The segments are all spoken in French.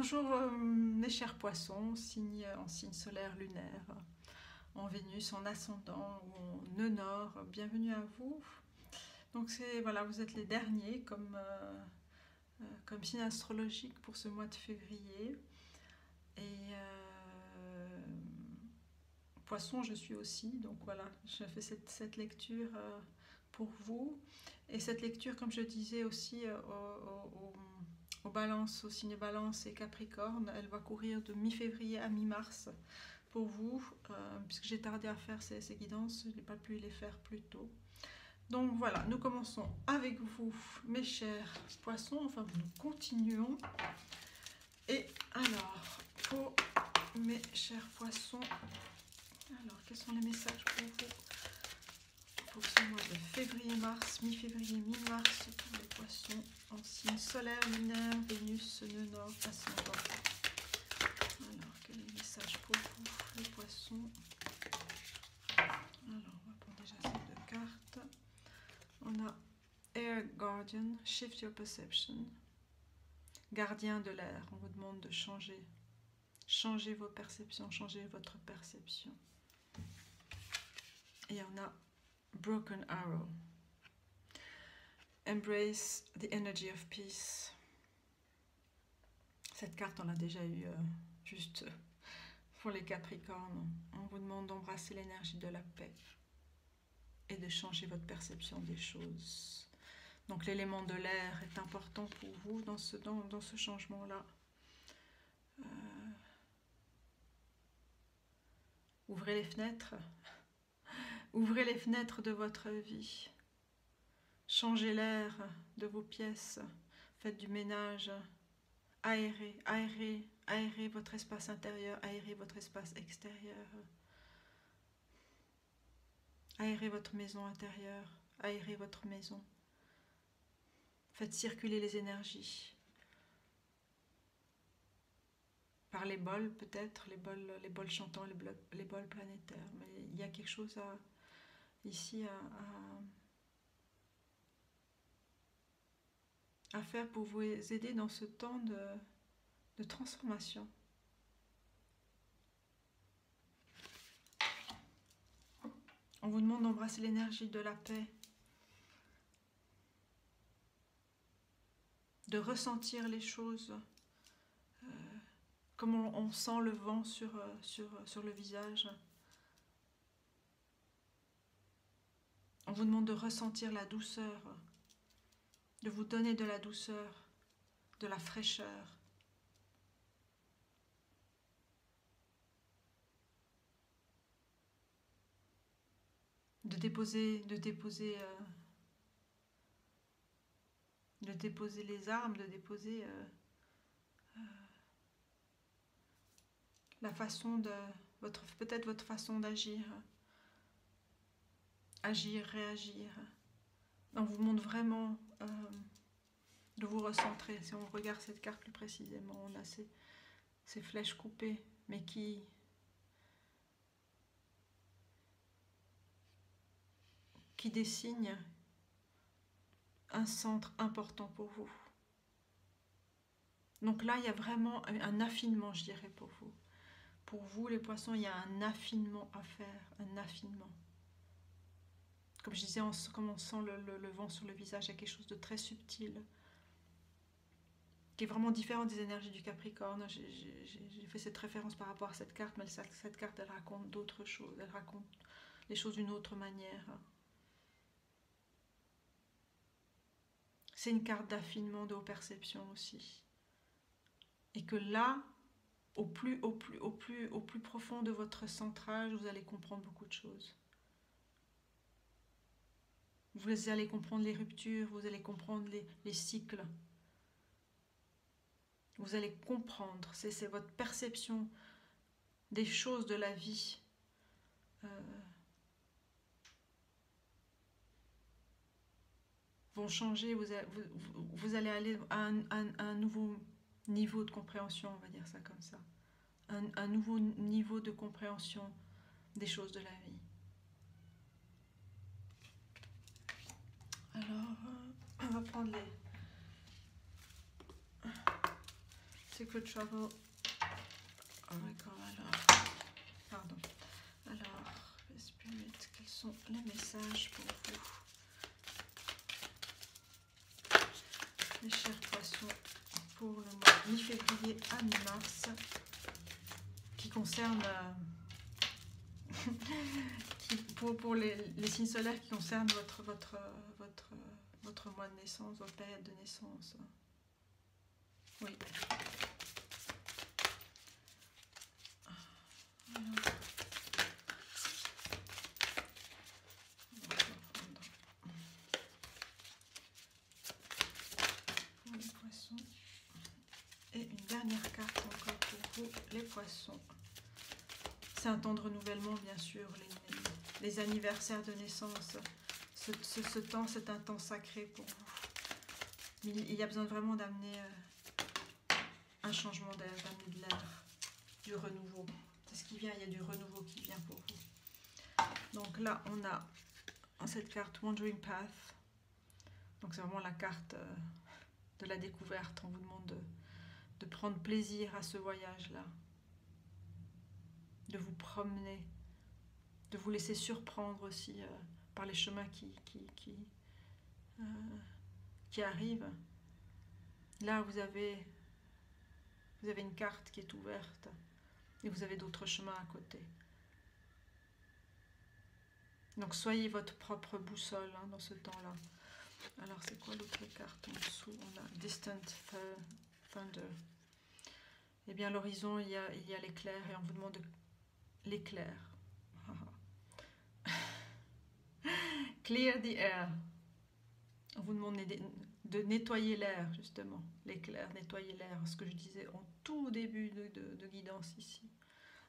Bonjour mes chers poissons, en signe solaire lunaire, en Vénus, en ascendant ou en nœud nord, bienvenue à vous. Donc voilà, vous êtes les derniers comme signe astrologique pour ce mois de février. Et poisson je suis aussi, donc voilà, je fais cette lecture pour vous. Et cette lecture, comme je disais aussi au Balance, au signe Balance et Capricorne, elle va courir de mi-février à mi-mars pour vous, puisque j'ai tardé à faire ces guidances, je n'ai pas pu les faire plus tôt. Donc voilà, nous commençons avec vous, mes chers poissons, enfin nous continuons. Et alors, pour mes chers poissons, alors quels sont les messages pour vous pour ce mois de février-mars, mi-février, mi-mars pour les poissons en signe solaire, lunaire, Vénus, nœud nord, ascendant. Alors, quel est le message pour vous, les poissons? Alors, on va prendre déjà ces deux cartes. On a Air Guardian, Shift Your Perception. Gardien de l'air, on vous demande de changer. Changez vos perceptions, changez votre perception. Et on a Broken Arrow. Embrace the energy of peace. Cette carte, on l'a déjà eu juste pour les Capricornes. On vous demande d'embrasser l'énergie de la paix et de changer votre perception des choses. Donc l'élément de l'air est important pour vous dans ce changement-là. Ouvrez les fenêtres. Ouvrez les fenêtres de votre vie. Changez l'air de vos pièces. Faites du ménage. Aérez votre espace intérieur. Aérez votre espace extérieur. Aérez votre maison intérieure. Aérez votre maison. Faites circuler les énergies. Par les bols peut-être, les bols chantants, les bols planétaires. Mais il y a quelque chose ici à faire pour vous aider dans ce temps de transformation. On vous demande d'embrasser l'énergie de la paix, de ressentir les choses, comme on sent le vent sur le visage. On vous demande de ressentir la douceur, de vous donner de la douceur, de la fraîcheur. De déposer les armes, de déposer la façon de peut-être votre façon d'agir, agir, réagir. On vous demande vraiment de vous recentrer. Si on regarde cette carte plus précisément, on a ces flèches coupées, mais qui dessinent un centre important pour vous. Donc là, il y a vraiment un affinement, je dirais, pour vous. Pour vous, les poissons, il y a un affinement à faire, un affinement. Comme je disais, comme on sent le vent sur le visage, il y a quelque chose de très subtil, qui est vraiment différent des énergies du Capricorne. J'ai fait cette référence par rapport à cette carte, mais cette carte, elle raconte d'autres choses, elle raconte les choses d'une autre manière. C'est une carte d'affinement de vos perceptions aussi. Et que là, au plus profond de votre centrage, vous allez comprendre beaucoup de choses. Vous allez comprendre les ruptures, vous allez comprendre les cycles. Vous allez comprendre, c'est votre perception des choses de la vie. Vont changer, vous allez aller à un nouveau niveau de compréhension, on va dire ça comme ça. Un nouveau niveau de compréhension des choses de la vie. Alors, on va prendre Secret Travel. Oh my God, alors, pardon. Alors, Spirit, quels sont les messages pour vous? Mes chers poissons, pour le mois mi-février à mi-mars, qui concerne, pour les signes solaires qui concernent votre mois de naissance, votre période de naissance. Oui. Alors, pour les poissons. Et une dernière carte encore pour vous, les poissons. C'est un temps de renouvellement, bien sûr, les anniversaires de naissance. Ce temps, c'est un temps sacré pour vous. Il y a besoin vraiment d'amener un changement d'air, d'amener de l'air, du renouveau. C'est ce qui vient, il y a du renouveau qui vient pour vous. Donc là, on a cette carte Wandering Path. Donc c'est vraiment la carte de la découverte. On vous demande de prendre plaisir à ce voyage-là. De vous promener, de vous laisser surprendre aussi par les chemins qui arrivent. Là, vous avez une carte qui est ouverte et vous avez d'autres chemins à côté. Donc, soyez votre propre boussole dans ce temps-là. Alors, c'est quoi l'autre carte en dessous? On a Distant Thunder. Eh bien, à l'horizon, il y a l'éclair et on vous demande l'éclair. Clear the air. On vous demande de nettoyer l'air, justement. L'éclair, nettoyer l'air. Ce que je disais en tout début de guidance ici.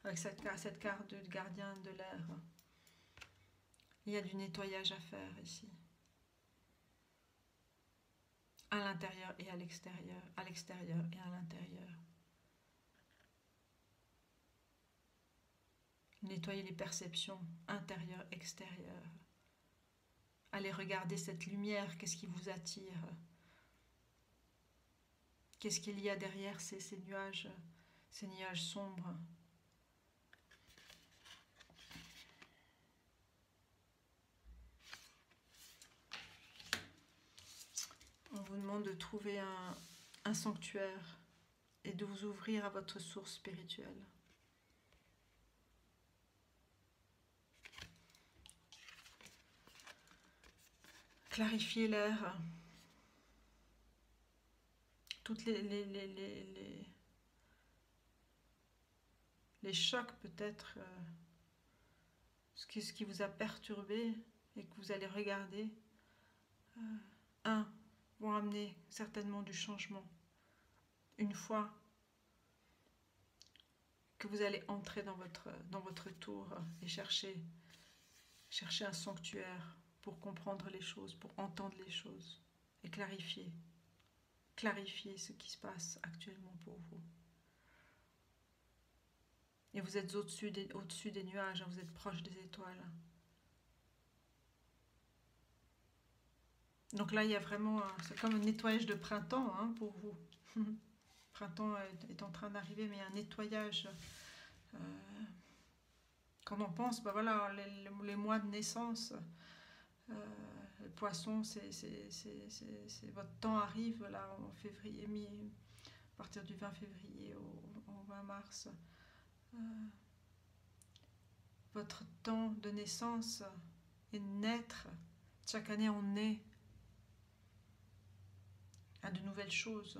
Avec cette carte de gardien de l'air. Il y a du nettoyage à faire ici. À l'intérieur et à l'extérieur. À l'extérieur et à l'intérieur. Nettoyer les perceptions intérieures, extérieures. Allez regarder cette lumière, qu'est-ce qui vous attire? Qu'est-ce qu'il y a derrière ces nuages sombres? On vous demande de trouver un sanctuaire et de vous ouvrir à votre source spirituelle. Clarifier l'air. Toutes les chocs peut-être, ce qui vous a perturbé et que vous allez regarder. Vont amener certainement du changement. Une fois que vous allez entrer dans votre tour et chercher un sanctuaire pour comprendre les choses, pour entendre les choses et clarifier ce qui se passe actuellement pour vous. Et vous êtes au-dessus des nuages, vous êtes proche des étoiles. Donc là, il y a vraiment, c'est comme un nettoyage de printemps pour vous. Le printemps est en train d'arriver, mais un nettoyage. Quand on pense, voilà, les mois de naissance, le poisson, votre temps arrive là en février, à partir du 20 février au 20 mars. Votre temps de naissance est de naître. Chaque année, on naît à de nouvelles choses.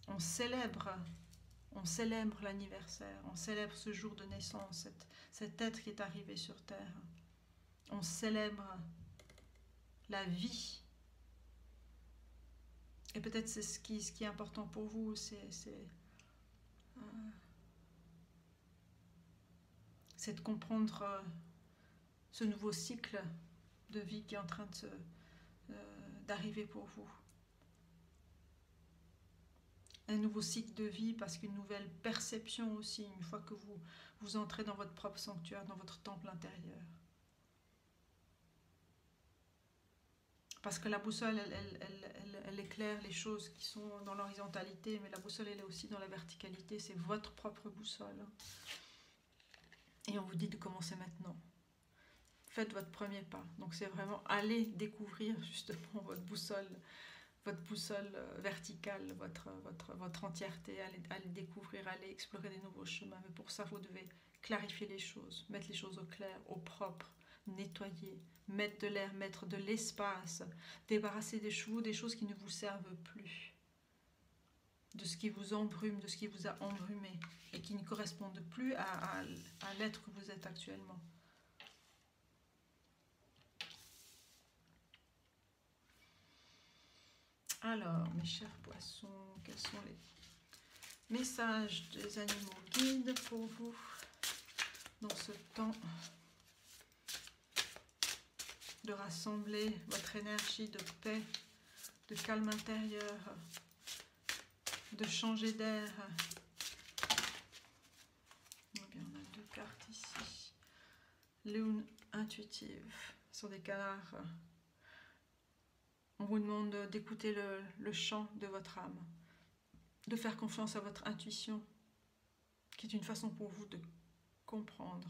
On célèbre l'anniversaire, on célèbre ce jour de naissance, cet être qui est arrivé sur Terre. On célèbre la vie. Et peut-être c'est ce qui est important pour vous, c'est de comprendre ce nouveau cycle de vie qui est en train d'arriver pour vous. Un nouveau cycle de vie parce qu'une nouvelle perception aussi, une fois que vous entrez dans votre propre sanctuaire, dans votre temple intérieur. Parce que la boussole, elle éclaire les choses qui sont dans l'horizontalité, mais la boussole, elle est aussi dans la verticalité. C'est votre propre boussole. Et on vous dit de commencer maintenant. Faites votre premier pas. Donc c'est vraiment aller découvrir justement votre boussole verticale, votre entièreté, aller découvrir, aller explorer des nouveaux chemins. Mais pour ça, vous devez clarifier les choses, mettre les choses au clair, au propre, nettoyer, mettre de l'air, mettre de l'espace, débarrasser des choses qui ne vous servent plus, de ce qui vous embrume, de ce qui vous a embrumé et qui ne correspondent plus à l'être que vous êtes actuellement. Alors, mes chers poissons, quels sont les messages des animaux guides pour vous dans ce temps de rassembler votre énergie de paix, de calme intérieur, de changer d'air. On a 2 cartes ici. Lune intuitive, ce sont des canards. On vous demande d'écouter le chant de votre âme, de faire confiance à votre intuition, qui est une façon pour vous de comprendre.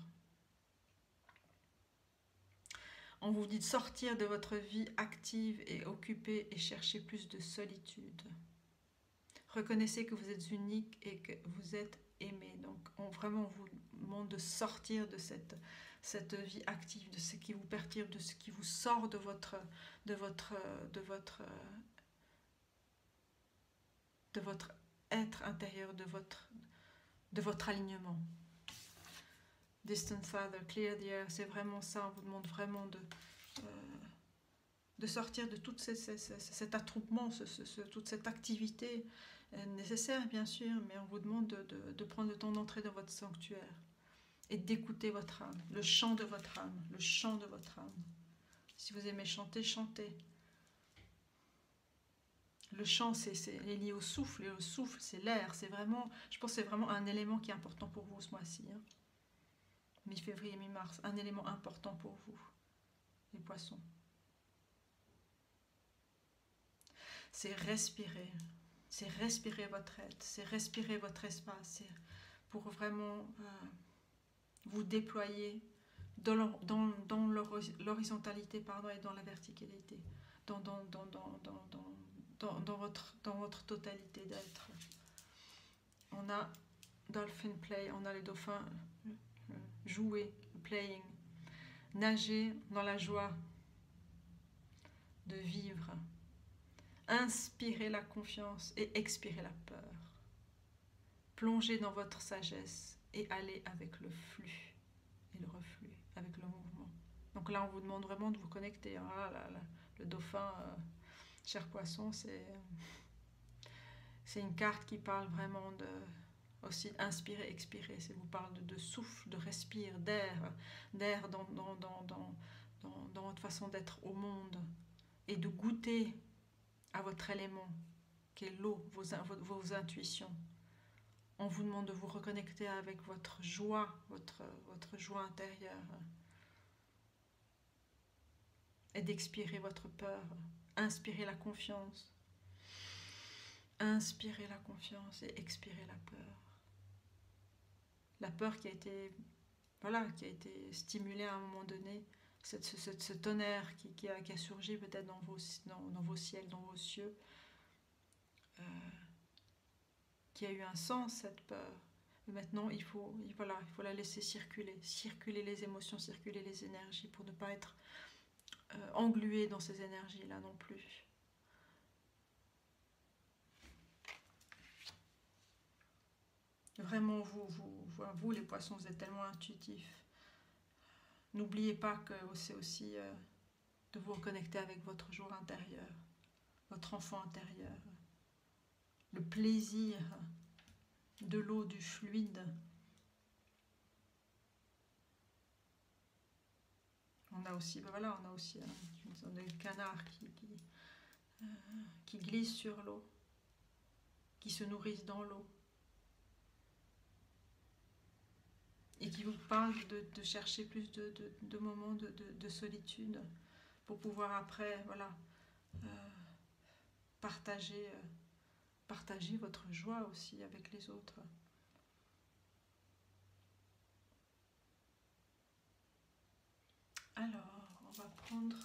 On vous dit de sortir de votre vie active et occupée et chercher plus de solitude. Reconnaissez que vous êtes unique et que vous êtes aimé. Donc on vous demande de sortir de cette vie active, de ce qui vous perturbe, de ce qui vous sort de votre être intérieur, de votre alignement. Distant Father, clear the air, c'est vraiment ça, on vous demande vraiment de sortir de tout cet attroupement, toute cette activité nécessaire bien sûr, mais on vous demande de prendre le temps d'entrer dans votre sanctuaire et d'écouter votre âme, le chant de votre âme, le chant de votre âme. Si vous aimez chanter, chantez. Le chant, c'est lié au souffle, et le souffle, c'est l'air, c'est vraiment, je pense que c'est vraiment un élément qui est important pour vous ce mois-ci. Hein. Mi-février, mi-mars, un élément important pour vous, les poissons. C'est respirer votre être, c'est respirer votre espace, c'est pour vraiment vous déployer dans l'horizontalité et dans la verticalité, dans votre totalité d'être. On a dolphin play, on a les dauphins jouer, playing, nager dans la joie de vivre, inspirer la confiance et expirer la peur, plonger dans votre sagesse et aller avec le flux et le reflux, avec le mouvement. Donc là, on vous demande vraiment de vous connecter. Ah là là, le dauphin, cher poisson, c'est une carte qui parle vraiment de aussi inspirer, expirer. Ça vous parle de souffle, de respire, d'air dans votre façon d'être au monde et de goûter à votre élément, qui est l'eau, vos intuitions. On vous demande de vous reconnecter avec votre joie, votre joie intérieure et d'expirer votre peur. Inspirez la confiance. Inspirez la confiance et expirez la peur. La peur qui a été stimulée à un moment donné, ce tonnerre qui a surgi peut-être dans vos ciels, dans vos cieux, qui a eu un sens, cette peur. Et maintenant, il faut la laisser circuler les émotions, circuler les énergies pour ne pas être englué dans ces énergies-là non plus. Vraiment, vous les poissons, vous êtes tellement intuitifs. N'oubliez pas que c'est aussi de vous reconnecter avec votre jour intérieur, votre enfant intérieur, le plaisir de l'eau, du fluide. On a aussi des canards qui glissent sur l'eau, qui se nourrissent dans l'eau. Et qui vous parle de chercher plus de moments de solitude pour pouvoir après partager, partager votre joie aussi avec les autres. Alors, on va prendre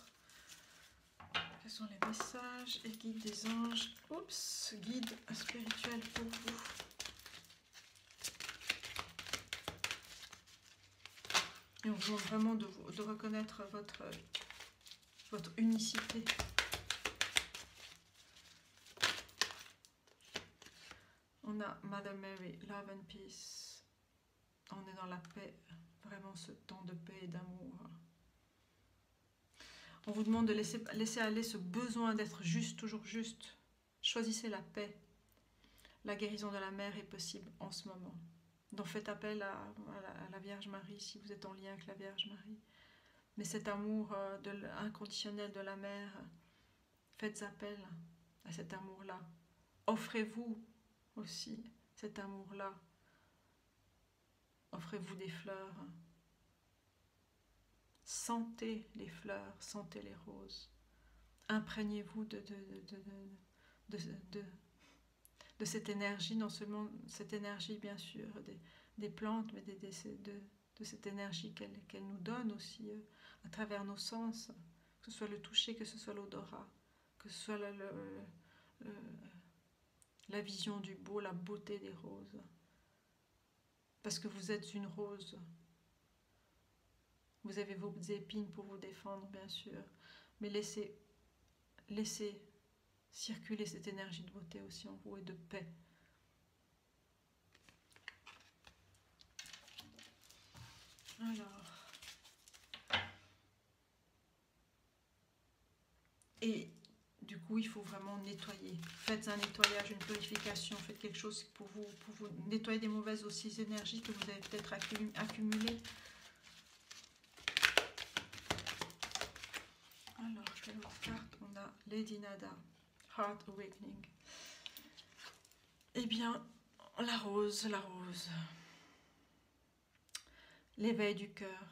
quels sont les messages et guides des anges. Oups, guide spirituel pour vous. Et on vous demande vraiment de reconnaître votre unicité. On a Mother Mary, Love and Peace. On est dans la paix, vraiment ce temps de paix et d'amour. On vous demande de laisser aller ce besoin d'être juste, toujours juste. Choisissez la paix. La guérison de la mère est possible en ce moment. Donc faites appel à la Vierge Marie si vous êtes en lien avec la Vierge Marie. Mais cet amour inconditionnel de la mère, faites appel à cet amour-là. Offrez-vous aussi cet amour-là. Offrez-vous des fleurs. Sentez les fleurs, sentez les roses. Imprégnez-vous de cette énergie, non seulement cette énergie bien sûr des plantes, mais de cette énergie qu'elle nous donne aussi à travers nos sens, que ce soit le toucher, que ce soit l'odorat, que ce soit la vision du beau, la beauté des roses. Parce que vous êtes une rose. Vous avez vos épines pour vous défendre, bien sûr, mais laissez circuler cette énergie de beauté aussi en vous et de paix. Alors, et du coup, il faut vraiment nettoyer. Faites un nettoyage, une purification, faites quelque chose pour vous nettoyer des mauvaises aussi énergies que vous avez peut-être accumulées. Alors, quelle autre carte on a? Lady Nada, Heart Awakening. Eh bien, la rose. L'éveil du cœur.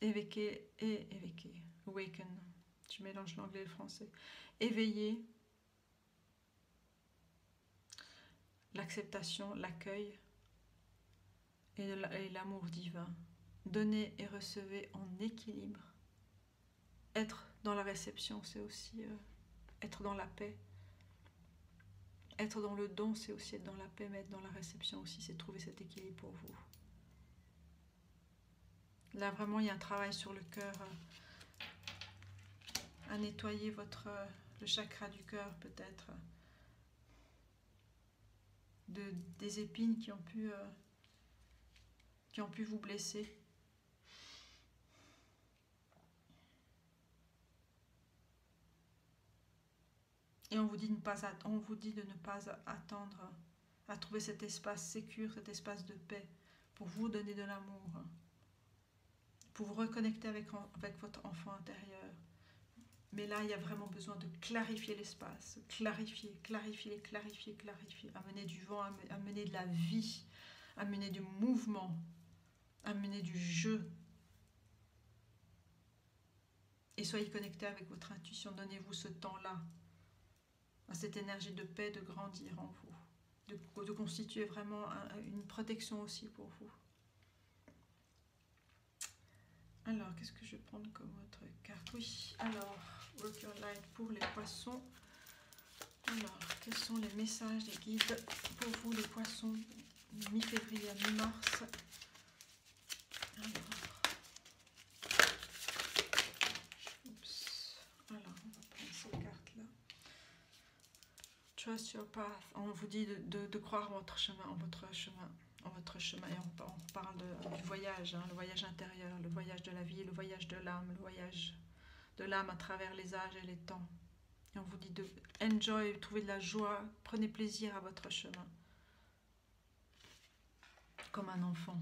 Éveiller, awaken. Je mélange l'anglais et le français. Éveiller, l'acceptation, l'accueil et l'amour divin. Donner et recevoir en équilibre. Être dans la réception, c'est aussi être dans la paix. Être dans le don, c'est aussi être dans la paix, mais être dans la réception aussi, c'est trouver cet équilibre pour vous. Là, vraiment, il y a un travail sur le cœur, à nettoyer le chakra du cœur, peut-être, des épines qui ont pu vous blesser. Et on vous dit de ne pas attendre à trouver cet espace sécure, cet espace de paix, pour vous donner de l'amour, pour vous reconnecter avec votre enfant intérieur. Mais là, il y a vraiment besoin de clarifier l'espace, clarifier, amener du vent, amener de la vie, amener du mouvement, amener du jeu. Et soyez connectés avec votre intuition, donnez-vous ce temps-là, à cette énergie de paix, de grandir en vous, de constituer vraiment une protection aussi pour vous. Alors, qu'est-ce que je vais prendre comme autre carte? Oui, alors, Work Your Light pour les poissons. Alors, quels sont les messages des guides pour vous, les poissons, mi-février à mi-mars? Alors, on va prendre ces cartes-là. Trust your path. On vous dit de croire en votre chemin, et on parle du voyage, le voyage intérieur, le voyage de la vie, le voyage de l'âme, le voyage de l'âme à travers les âges et les temps. Et on vous dit de enjoy, trouver de la joie, prenez plaisir à votre chemin, comme un enfant.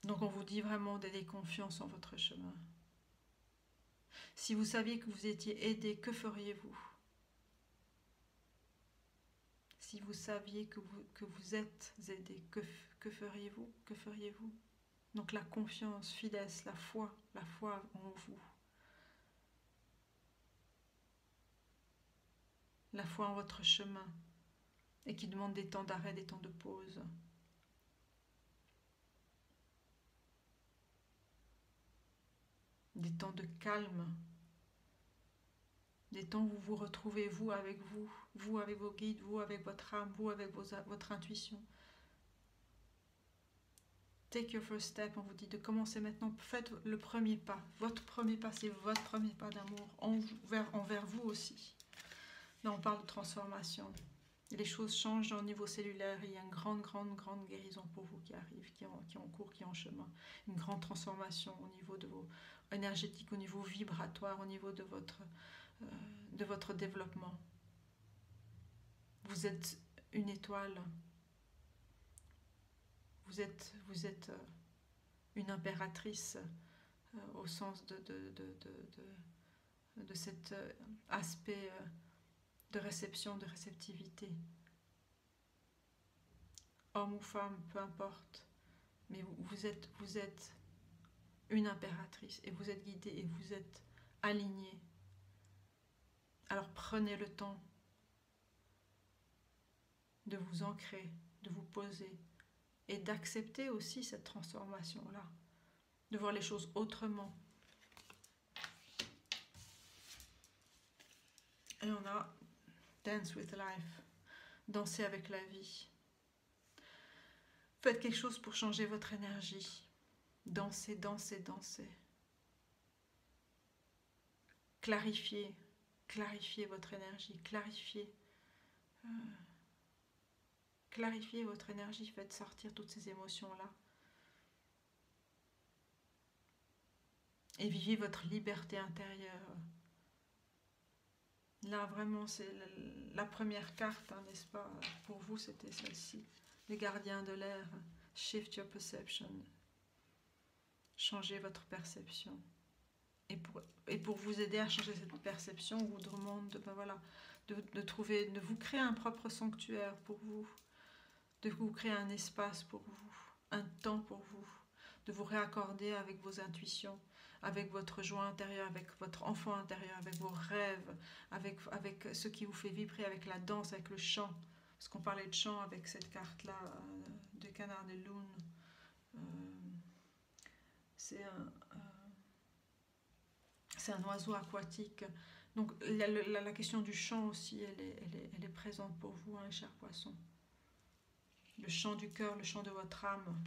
Donc on vous dit vraiment d'aider confiance en votre chemin. Si vous saviez que vous étiez aidé, que feriez-vous? Si vous saviez que vous êtes aidé, que feriez-vous? Que feriez-vous? Donc la confiance, fides, la foi en vous. La foi en votre chemin et qui demande des temps d'arrêt, des temps de pause. Des temps de calme. Des temps où vous vous retrouvez, vous avec vos guides, vous avec votre âme, vous avec votre intuition. Take your first step, on vous dit de commencer maintenant, faites le premier pas. Votre premier pas, c'est votre premier pas d'amour envers vous aussi. Là, on parle de transformation. Les choses changent au niveau cellulaire. Il y a une grande guérison pour vous qui arrive, qui est en cours, qui est en chemin. Une grande transformation au niveau de vos énergétiques, au niveau vibratoire, au niveau de votre développement. Vous êtes une étoile. Vous êtes une impératrice au sens de cet aspect de réception, de réceptivité. Homme ou femme, peu importe, mais vous êtes une impératrice et vous êtes guidé et vous êtes aligné. Alors prenez le temps de vous ancrer, de vous poser et d'accepter aussi cette transformation-là, de voir les choses autrement. Et on a Dance with Life, danser avec la vie. Faites quelque chose pour changer votre énergie. Dansez, dansez, dansez. Clarifiez votre énergie, clarifiez votre énergie, faites sortir toutes ces émotions-là. Et vivez votre liberté intérieure. Là, vraiment, c'est la première carte, hein, n'est-ce pas? Pour vous, c'était celle-ci. Les gardiens de l'air. Shift your perception. Changez votre perception. Et pour vous aider à changer cette perception, on vous demande de vous créer un propre sanctuaire pour vous, de vous créer un espace pour vous, un temps pour vous, de vous réaccorder avec vos intuitions, avec votre joie intérieure, avec votre enfant intérieur, avec vos rêves, avec ce qui vous fait vibrer, avec la danse, avec le chant. Parce qu'on parlait de chant avec cette carte-là, de canard de lune. C'est un oiseau aquatique. Donc la question du chant aussi, elle est présente pour vous, hein, chers poissons. Le chant du cœur, le chant de votre âme,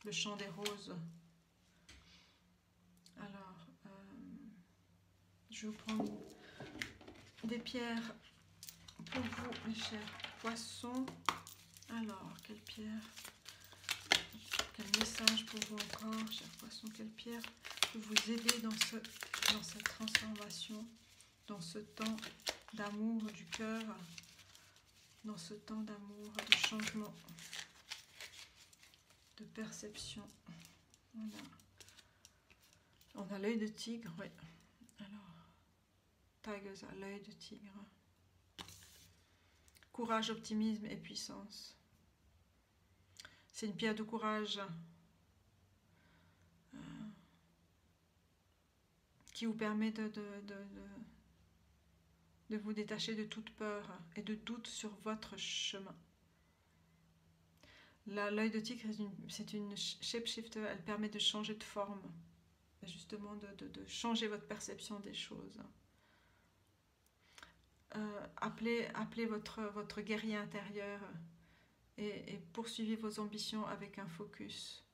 le chant des roses. Alors, je vais vous prendre des pierres pour vous, mes chers poissons. Alors, quelle pierre? Quel message pour vous encore, chers poissons? Quelle pierre peut vous aider dans cette transformation, dans ce temps d'amour du cœur, dans ce temps d'amour, de changement, de perception? On a l'œil de tigre, oui. Alors, Tigers a l'œil de tigre. Courage, optimisme et puissance. C'est une pierre de courage qui vous permet de vous détacher de toute peur et de doute sur votre chemin. L'œil de tigre, c'est une shapeshifter, elle permet de changer de forme, justement de changer votre perception des choses. Appelez votre guerrier intérieur et poursuivez vos ambitions avec un focus.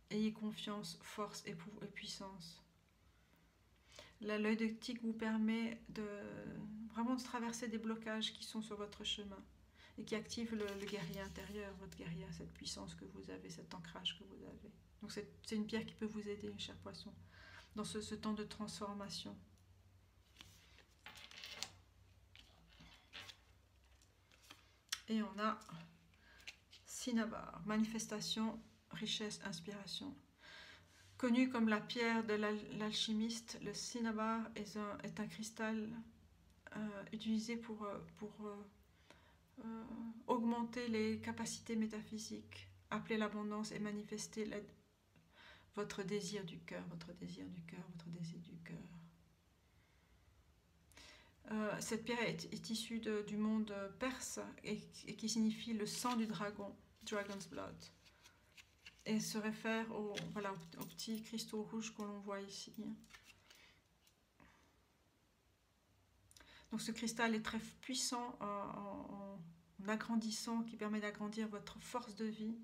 Ayez confiance, force et puissance. L'œil de tigre vous permet vraiment de traverser des blocages qui sont sur votre chemin et qui activent le guerrier intérieur, votre guerrier, cette puissance que vous avez, cet ancrage que vous avez. Donc c'est une pierre qui peut vous aider, chers poissons, dans ce temps de transformation. Et on a Cinnabar, manifestation, richesse, inspiration. Connu comme la pierre de l'alchimiste, le cinnabar est un cristal utilisé pour augmenter les capacités métaphysiques, appeler l'abondance et manifester votre désir du cœur, votre désir du cœur, votre désir du cœur. Cette pierre est issue du monde perse et qui signifie le sang du dragon, Dragon's Blood. Et se réfère aux petits cristaux rouges que l'on voit ici. Donc ce cristal est très puissant en agrandissant, qui permet d'agrandir votre force de vie,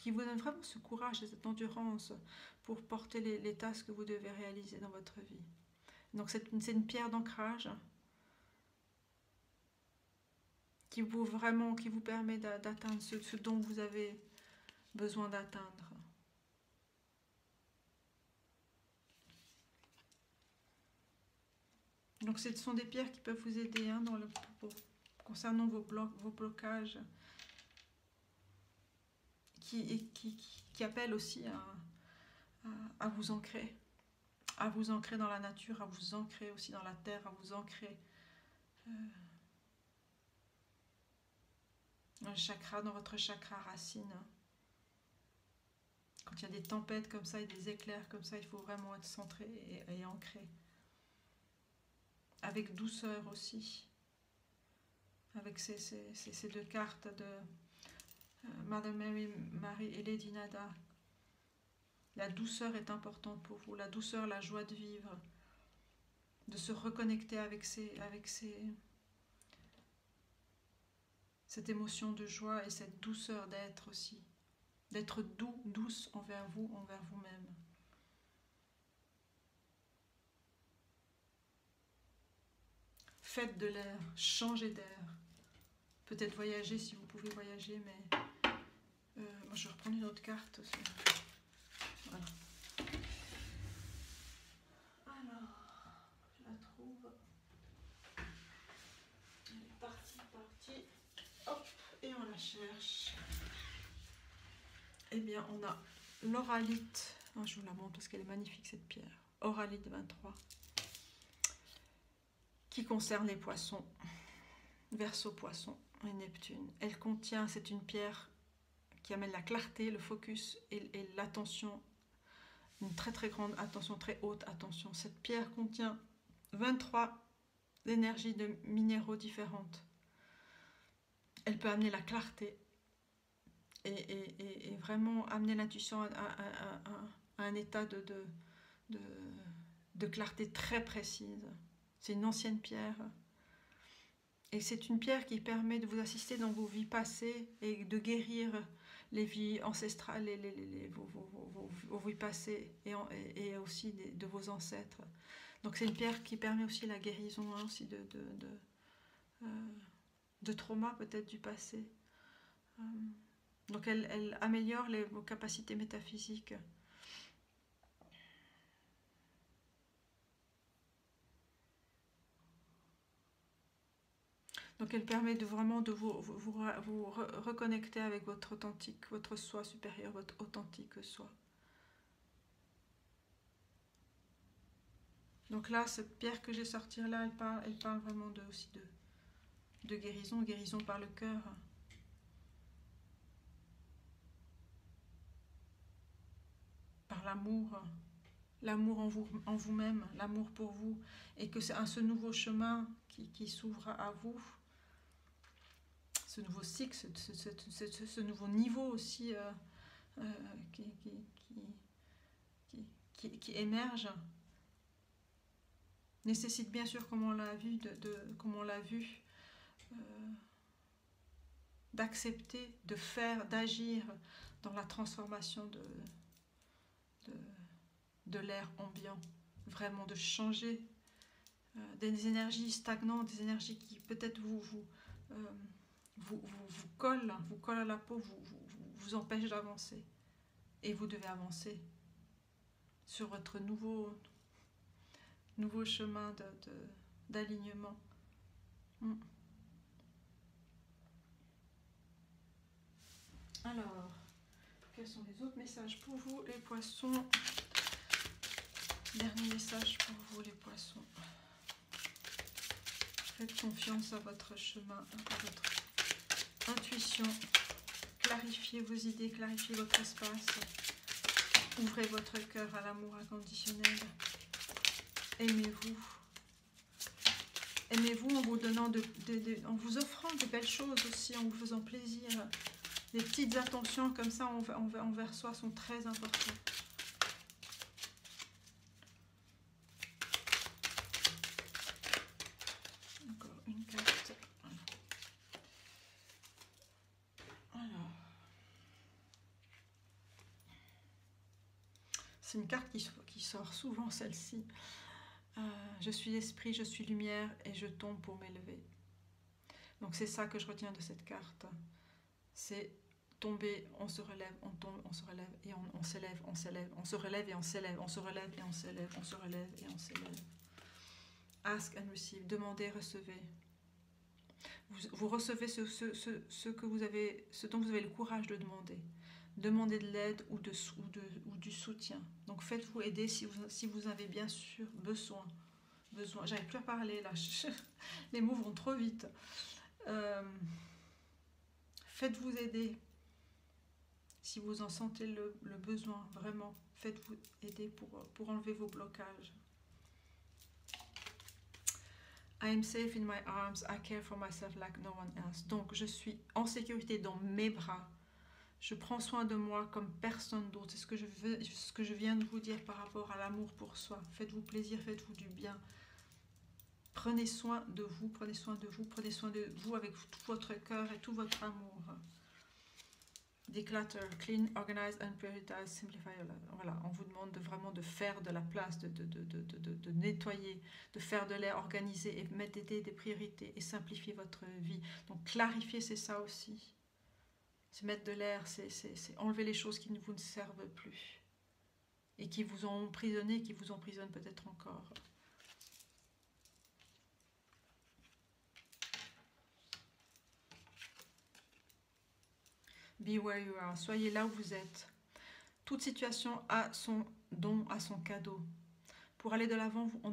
qui vous donne vraiment ce courage et cette endurance pour porter les tâches que vous devez réaliser dans votre vie. Donc c'est une pierre d'ancrage qui vous permet d'atteindre ce dont vous avez besoin d'atteindre. Donc ce sont des pierres qui peuvent vous aider concernant vos blocages, qui appellent aussi à vous ancrer dans la nature, à vous ancrer aussi dans la terre, à vous ancrer dans votre chakra racine. Quand il y a des tempêtes comme ça et des éclairs comme ça, il faut vraiment être centré et ancré. Avec douceur aussi. Avec ces deux cartes de Mother Marie et Lady Nada. La douceur est importante pour vous. La douceur, la joie de vivre. De se reconnecter avec cette émotion de joie et cette douceur d'être aussi. D'être douce envers vous, envers vous-même. Faites de l'air, changez d'air. Peut-être voyager si vous pouvez voyager, mais moi je vais reprendre une autre carte aussi. Voilà. Alors, je la trouve. Elle est partie. Hop, et on la cherche. Eh bien, on a l'oralite. Oh, je vous la montre parce qu'elle est magnifique cette pierre. Oralite 23. Qui concerne les poissons. Verseau poisson et Neptune. Elle contient, c'est une pierre qui amène la clarté, le focus et l'attention. Une très très grande attention, très haute attention. Cette pierre contient 23 énergies de minéraux différentes. Elle peut amener la clarté et vraiment amener l'intuition à un état de clarté très précise. C'est une ancienne pierre. Et c'est une pierre qui permet de vous assister dans vos vies passées et de guérir les vies ancestrales, vos vies passées et aussi de vos ancêtres. Donc c'est une pierre qui permet aussi la guérison aussi de traumas peut-être du passé. Donc elle améliore vos capacités métaphysiques. Donc elle permet vraiment de vous reconnecter avec votre authentique, votre soi supérieur, votre authentique soi. Donc là, cette pierre que j'ai sortie là, elle parle vraiment aussi de guérison par le cœur. Par l'amour en vous-même, l'amour pour vous, et que c'est ce nouveau chemin qui s'ouvre à vous. Ce nouveau cycle, ce nouveau niveau aussi qui émerge, nécessite bien sûr, comme on l'a vu, d'accepter, de faire, d'agir dans la transformation de l'air ambiant, vraiment de changer des énergies stagnantes, des énergies qui peut-être vous collent à la peau, vous empêchent d'avancer. Et vous devez avancer sur votre nouveau chemin d'alignement. Alors, quels sont les autres messages pour vous, les poissons? Dernier message pour vous, les poissons. Faites confiance à votre chemin, à votre intuition. clarifiez vos idées, clarifiez votre espace. Ouvrez votre cœur à l'amour inconditionnel. Aimez-vous. Aimez-vous en vous donnant en vous offrant de belles choses aussi, en vous faisant plaisir. Les petites attentions comme ça envers soi sont très importantes. Encore une carte. Alors. C'est une carte qui sort souvent, celle-ci. Je suis esprit, je suis lumière et je tombe pour m'élever. Donc c'est ça que je retiens de cette carte. C'est tomber, on se relève, on tombe, on se relève et on s'élève, on s'élève, on se relève et on s'élève, on se relève et on s'élève, on se relève et on s'élève. Ask and receive, demandez, recevez. Vous recevez ce dont vous avez le courage de demander. Demandez de l'aide ou du soutien. Donc faites-vous aider si vous avez bien sûr besoin. J'arrive plus à parler là, les mots vont trop vite. Faites-vous aider si vous en sentez le besoin, vraiment. Faites-vous aider pour enlever vos blocages. I am safe in my arms, I care for myself like no one else. Donc je suis en sécurité dans mes bras. Je prends soin de moi comme personne d'autre. C'est ce que je viens de vous dire par rapport à l'amour pour soi. Faites-vous plaisir, faites-vous du bien. Prenez soin de vous, prenez soin de vous, prenez soin de vous avec tout votre cœur et tout votre amour. Declutter, clean, organize and prioritize, simplify. Voilà, on vous demande vraiment de faire de la place, de nettoyer, de faire de l'air, organiser et mettre des priorités et simplifier votre vie. Donc clarifier, c'est ça aussi. C'est mettre de l'air, c'est enlever les choses qui ne vous servent plus et qui vous ont emprisonné, qui vous emprisonnent peut-être encore. Be where you are, soyez là où vous êtes. Toute situation a son don, a son cadeau. Pour aller de l'avant, nous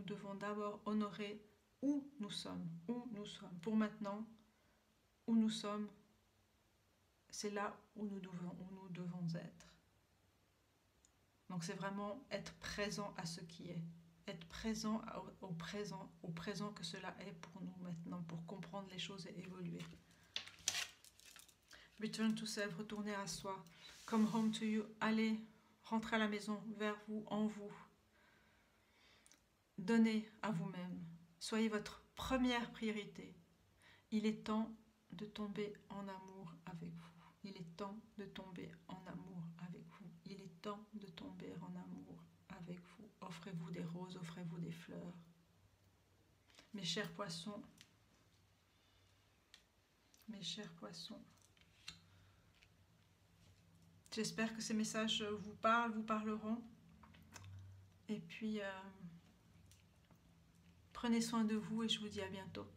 devons d'abord honorer où nous sommes. Pour maintenant, où nous sommes, c'est là où nous devons être. Donc c'est vraiment être présent à ce qui est. Être présent au présent que cela est pour nous maintenant, pour comprendre les choses et évoluer. Return to self, retourner à soi. Come home to you, allez, rentrez à la maison, vers vous, en vous. Donnez à vous-même. Soyez votre première priorité. Il est temps de tomber en amour avec vous. Il est temps de tomber en amour avec vous. Il est temps de tomber en amour avec vous. Offrez-vous des roses, offrez-vous des fleurs. Mes chers poissons, j'espère que ces messages vous parleront. Et puis, prenez soin de vous et je vous dis à bientôt.